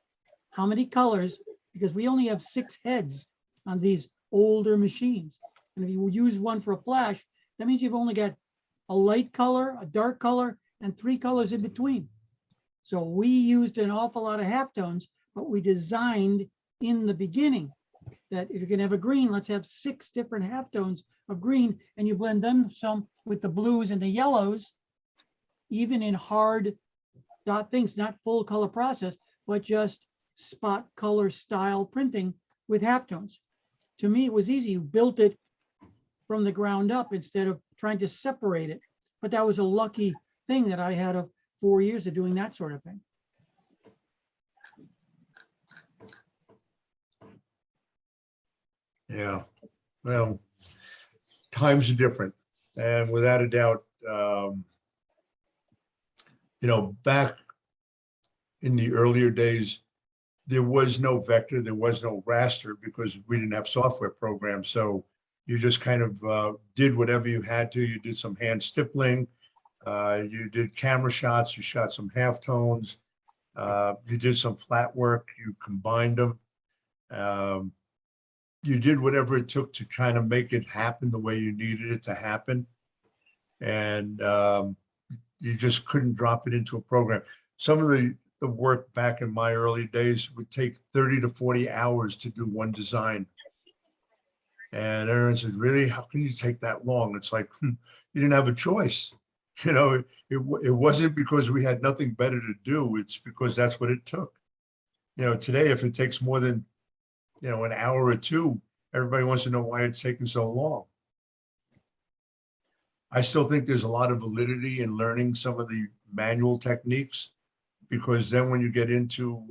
Speaker 4: how many colors, because we only have 6 heads on these older machines. And if you use one for a flash, that means you've only got a light color, a dark color, and 3 colors in between. So we used an awful lot of halftones, but we designed in the beginning that if you're gonna have a green, let's have 6 different halftones of green, and you blend them some with the blues and the yellows, even in hard dot things, not full color process, but just spot color style printing with halftones. To me, it was easy. You built it from the ground up instead of trying to separate it. But that was a lucky thing that I had of 4 years of doing that sort of thing.
Speaker 3: Yeah, well, times are different, and without a doubt, back in the earlier days, there was no vector, there was no raster because we didn't have software programs. So you just kind of did whatever you had to. You did some hand stippling, you did camera shots, you shot some halftones, you did some flat work, you combined them. You did whatever it took to kind of make it happen the way you needed it to happen. And you just couldn't drop it into a program. Some of the work back in my early days would take 30 to 40 hours to do one design. And everyone said, really, how can you take that long? It's like, you didn't have a choice. It wasn't because we had nothing better to do. It's because that's what it took. Today, if it takes more than, an hour or two, everybody wants to know why it's taking so long. I still think there's a lot of validity in learning some of the manual techniques, because then when you get into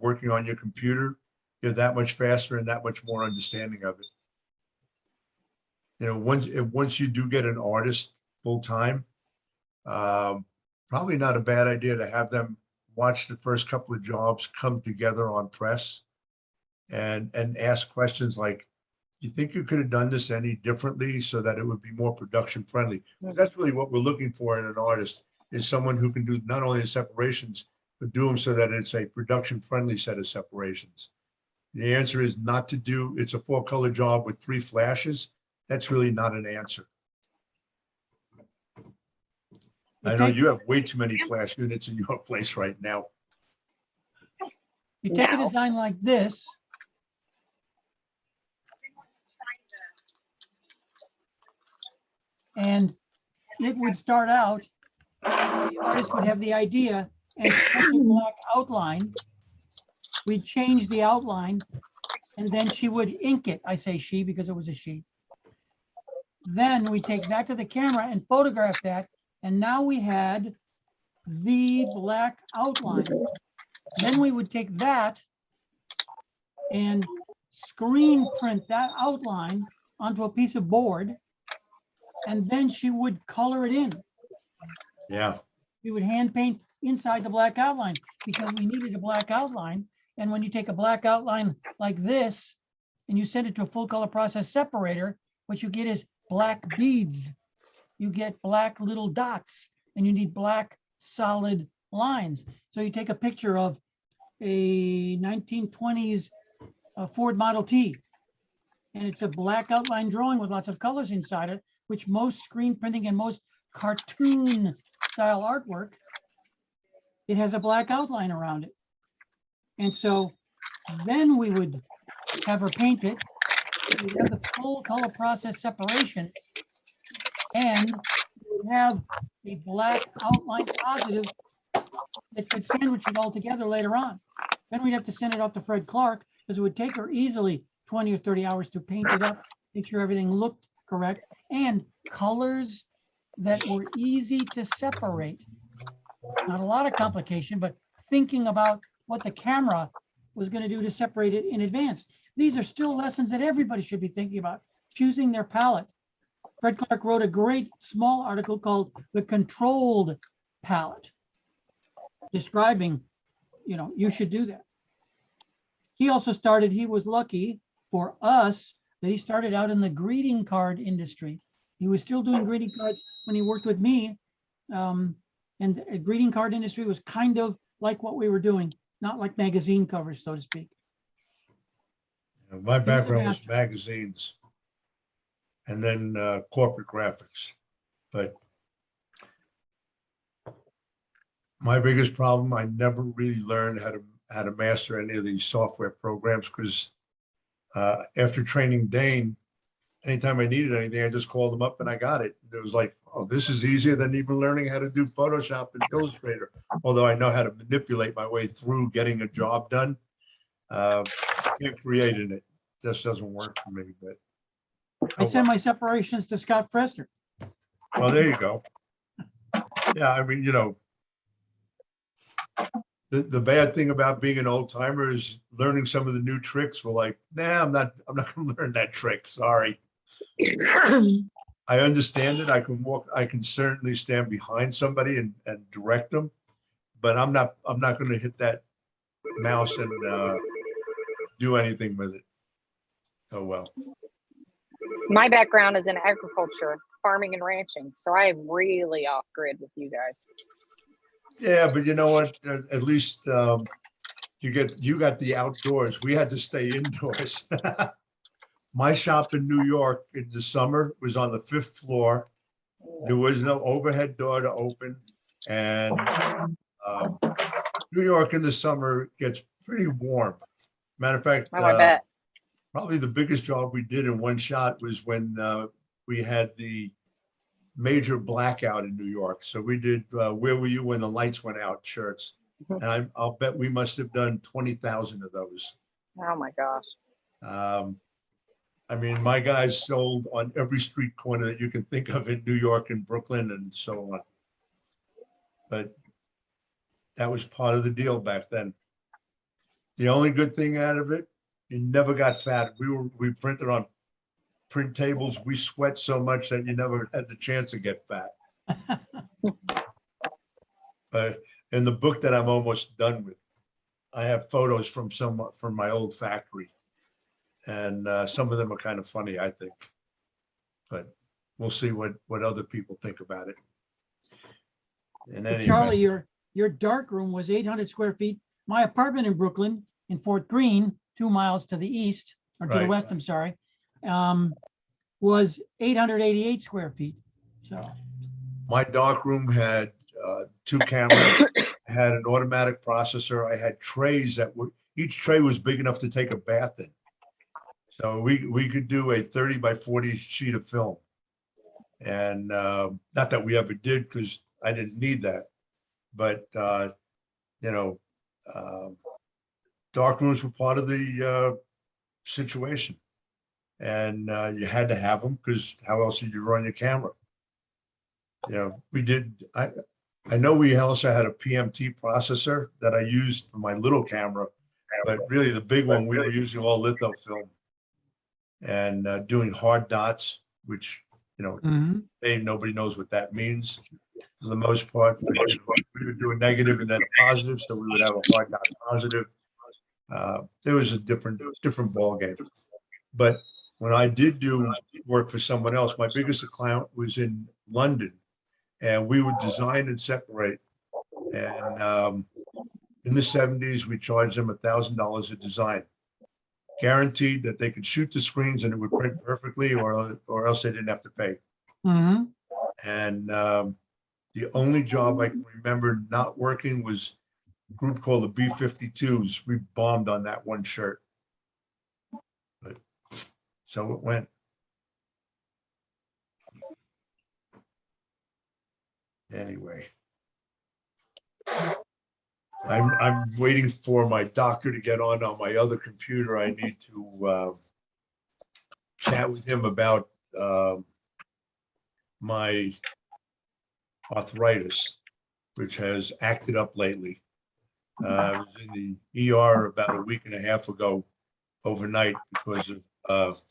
Speaker 3: working on your computer, you're that much faster and that much more understanding of it. Once you do get an artist full time, probably not a bad idea to have them watch the first couple of jobs come together on press and ask questions like, you think you could have done this any differently so that it would be more production friendly? That's really what we're looking for in an artist, is someone who can do not only the separations, but do them so that it's a production friendly set of separations. The answer is not to do, it's a 4-color job with 3 flashes. That's really not an answer. I know you have way too many flash units in your place right now.
Speaker 4: You take a
Speaker 1: No.
Speaker 4: design like this, and it would start out, the artist would have the idea and sketch a black outline. We'd change the outline, and then she would ink it. I say she because it was a she. Then we take that to the camera and photograph that, and now we had the black outline. Then we would take that and screen print that outline onto a piece of board, and then she would color it in.
Speaker 3: Yeah.
Speaker 4: We would hand paint inside the black outline because we needed a black outline. And when you take a black outline like this and you send it to a full color process separator, what you get is black beads. You get black little dots, and you need black solid lines. So you take a picture of a 1920s Ford Model T, and it's a black outline drawing with lots of colors inside it, which most screen printing and most cartoon style artwork, it has a black outline around it. And so then we would have her paint it. We'd have the full color process separation, and we would have a black outline positive that could sandwich it all together later on. Then we'd have to send it off to Fred Clark, because it would take her easily 20 or 30 hours to paint it up, make sure everything looked correct, and colors that were easy to separate. Not a lot of complication, but thinking about what the camera was going to do to separate it in advance. These are still lessons that everybody should be thinking about, choosing their palette. Fred Clark wrote a great small article called The Controlled Palette, describing, you should do that. He also started, he was lucky for us that he started out in the greeting card industry. He was still doing greeting cards when he worked with me. And the greeting card industry was kind of like what we were doing, not like magazine covers, so to speak.
Speaker 3: My background was magazines and then corporate graphics. But my biggest problem, I never really learned how to master any of these software programs, because after training Dane, anytime I needed anything, I just called him up and I got it. It was like, oh, this is easier than even learning how to do Photoshop and Illustrator. Although I know how to manipulate my way through getting a job done, can't create in it. Just doesn't work for me. But
Speaker 4: I send my separations to Scott Prester.
Speaker 3: well, there you go. Yeah, I mean, the bad thing about being an old timer is learning some of the new tricks. We're like, nah, I'm not going to learn that trick. Sorry. I understand it. I can certainly stand behind somebody and direct them, but I'm not going to hit that mouse and do anything with it. Oh, well.
Speaker 1: My background is in agriculture, farming and ranching. So I am really off grid with you guys.
Speaker 3: Yeah, but you know what? At least you got the outdoors. We had to stay indoors. My shop in New York in the summer was on the 5th floor. There was no overhead door to open. And New York in the summer gets pretty warm. Matter of fact,
Speaker 1: Oh, I bet.
Speaker 3: probably the biggest job we did in one shot was when we had the major blackout in New York. So we did Where Were You When the Lights Went Out shirts. And I'll bet we must have done 20,000 of those.
Speaker 1: Oh my gosh.
Speaker 3: I mean, my guys sold on every street corner that you can think of in New York and Brooklyn and so on. But that was part of the deal back then. The only good thing out of it, you never got fat. We printed on print tables. We sweat so much that you never had the chance to get fat. But in the book that I'm almost done with, I have photos from my old factory. And some of them are kind of funny, I think. But we'll see what other people think about it. And
Speaker 4: Well, Charlie, your dark room was 800 square feet. My apartment in Brooklyn, in Fort Greene, 2 miles to the east, or to the west, I'm sorry, was 888 square feet. So
Speaker 3: my dark room had 2 cameras, had an automatic processor. I had trays each tray was big enough to take a bath in. So we could do a 30 by 40 sheet of film. And not that we ever did, because I didn't need that. But, dark rooms were part of the situation. And you had to have them, because how else did you run your camera? We did. I know we also had a PMT processor that I used for my little camera, but really the big one, we were using all litho film and doing hard dots, which, nobody knows what that means for the most part. But, we would do a negative and then a positive, so we would have a hard dot positive. There was a different ball game. But when I did do work for someone else, my biggest client was in London, and we would design and separate. And in the 70s, we charged them $1,000 a design, guaranteed that they could shoot the screens and it would print perfectly, or else they didn't have to pay. And the only job I can remember not working was a group called the B-52s. We bombed on that one shirt. But so it went. Anyway, I'm waiting for my doctor to get on my other computer. I need to chat with him about my arthritis, which has acted up lately. I was in the ER about a week and a half ago overnight because of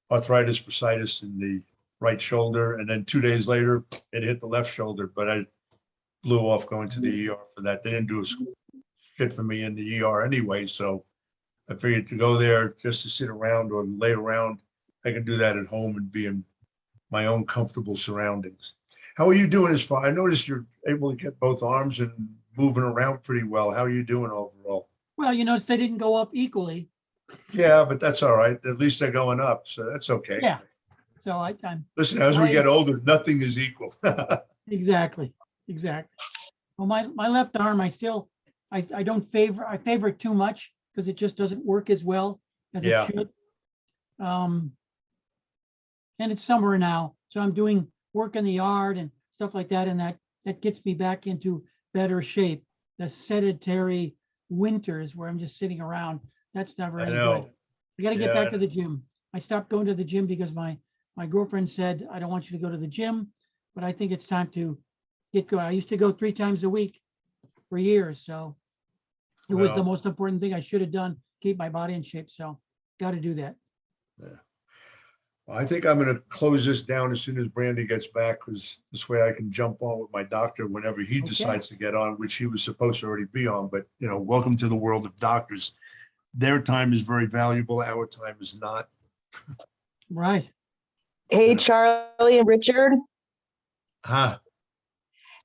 Speaker 3: arthritis bursitis in the right shoulder. And then 2 days later, it hit the left shoulder, but I blew off going to the ER for that. They didn't do a shit for me in the ER anyway. So I figured to go there just to sit around or lay around, I can do that at home and be in my own comfortable surroundings. How are you doing as far? I noticed you're able to get both arms and moving around pretty well. How are you doing overall?
Speaker 4: Well, you notice they didn't go up equally.
Speaker 3: Yeah, but that's all right. At least they're going up, so that's okay.
Speaker 4: Yeah. So I'm
Speaker 3: Listen, as we get older, nothing is equal.
Speaker 4: exactly. Well, my left arm, I don't favor, I favor it too much because it just doesn't work as well as
Speaker 3: Yeah.
Speaker 4: it should. And it's summer now, so I'm doing work in the yard and stuff like that, and that gets me back into better shape. The sedentary winters where I'm just sitting around, that's never
Speaker 3: I
Speaker 4: any
Speaker 3: know.
Speaker 4: good. I got to get
Speaker 3: Yeah.
Speaker 4: back to the gym. I stopped going to the gym because my girlfriend said, I don't want you to go to the gym, but I think it's time to get going. I used to go 3 times a week for years, so it was the
Speaker 3: Well,
Speaker 4: most important thing I should have done, keep my body in shape. So got to do that.
Speaker 3: I think I'm going to close this down as soon as Brandi gets back, because this way I can jump on with my doctor whenever he
Speaker 4: Okay.
Speaker 3: decides to get on, which he was supposed to already be on. But, welcome to the world of doctors. Their time is very valuable. Our time is not.
Speaker 4: Right.
Speaker 5: Hey, Charlie and Richard.
Speaker 3: Huh.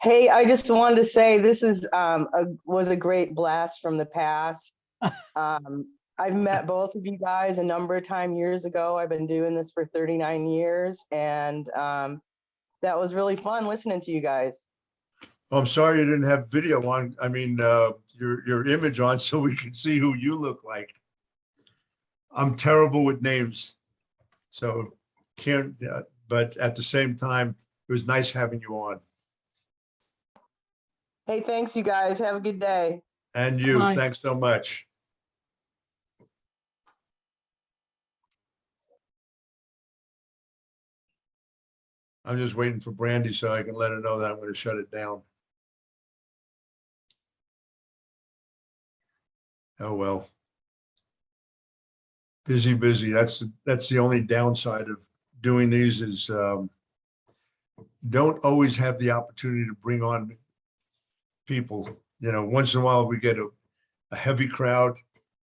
Speaker 5: Hey, I just wanted to say this was a great blast from the past. I've met both of you guys a number of times years ago. I've been doing this for 39 years, and that was really fun listening to you guys.
Speaker 3: Oh, I'm sorry you didn't have video on. I mean, your image on so we can see who you look like. I'm terrible with names, so can't. But at the same time, it was nice having you on.
Speaker 5: Hey, thanks, you guys. Have a good day.
Speaker 3: And you,
Speaker 4: Bye.
Speaker 3: thanks so much. I'm just waiting for Brandi so I can let her know that I'm going to shut it down. Oh, well. Busy. That's the only downside of doing these is don't always have the opportunity to bring on people. Once in a while we get a heavy crowd.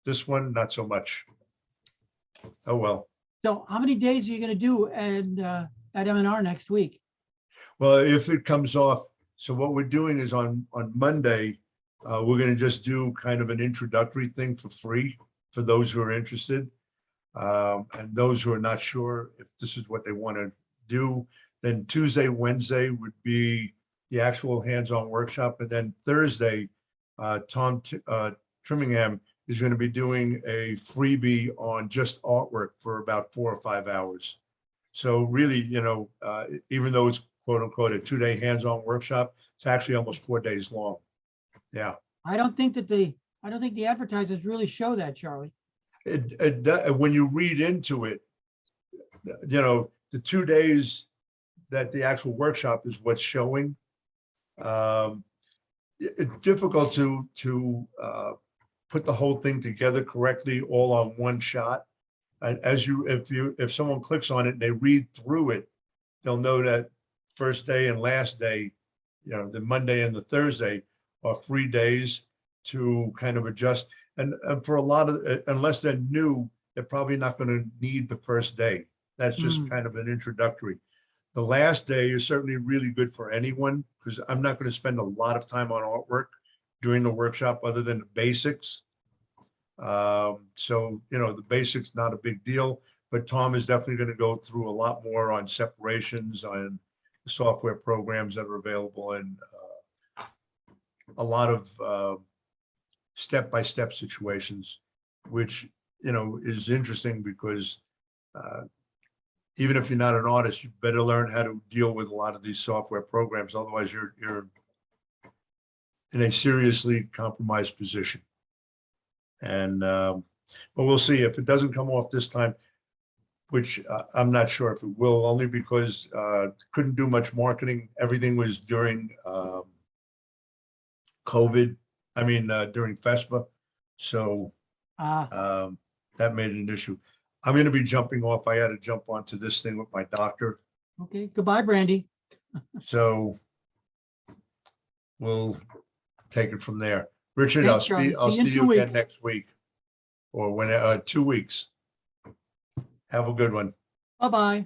Speaker 3: This one, not so much. Oh, well.
Speaker 4: So how many days are you going to do at M&R next week?
Speaker 3: Well, if it comes off, so what we're doing is on Monday, we're going to just do kind of an introductory thing for free for those who are interested. And those who are not sure if this is what they want to do, then Tuesday, Wednesday would be the actual hands-on workshop. And then Thursday, Tom Trimmingham is going to be doing a freebie on just artwork for about 4 or 5 hours. So really, even though it's quote unquote a 2-day hands-on workshop, it's actually almost 4 days long. Yeah.
Speaker 4: I don't think the advertisers really show that, Charlie.
Speaker 3: When you read into it, the 2 days that the actual workshop is what's showing. It's difficult to put the whole thing together correctly all on one shot. And if someone clicks on it and they read through it, they'll know that first day and last day, the Monday and the Thursday are free days to kind of adjust. And for a lot of, unless they're new, they're probably not going to need the first day. That's just kind of an introductory. The last day is certainly really good for anyone because I'm not going to spend a lot of time on artwork during the workshop other than the basics. So, the basics, not a big deal, but Tom is definitely going to go through a lot more on separations, on the software programs that are available, and a lot of step-by-step situations, which, is interesting because even if you're not an artist, you better learn how to deal with a lot of these software programs. Otherwise, you're in a seriously compromised position. And but we'll see if it doesn't come off this time, which I'm not sure if it will, only because couldn't do much marketing. Everything was during COVID. I mean, during FESPA. So
Speaker 4: Ah,
Speaker 3: that made an issue. I'm going to be jumping off. I had to jump onto this thing with my doctor.
Speaker 4: okay. Goodbye, Brandy.
Speaker 3: So we'll take it from there. Richard,
Speaker 4: Thanks, Charlie.
Speaker 3: I'll
Speaker 4: See you in
Speaker 3: see
Speaker 4: 2
Speaker 3: you again
Speaker 4: weeks.
Speaker 3: next week or when, 2 weeks. Have a good one.
Speaker 4: Bye-bye.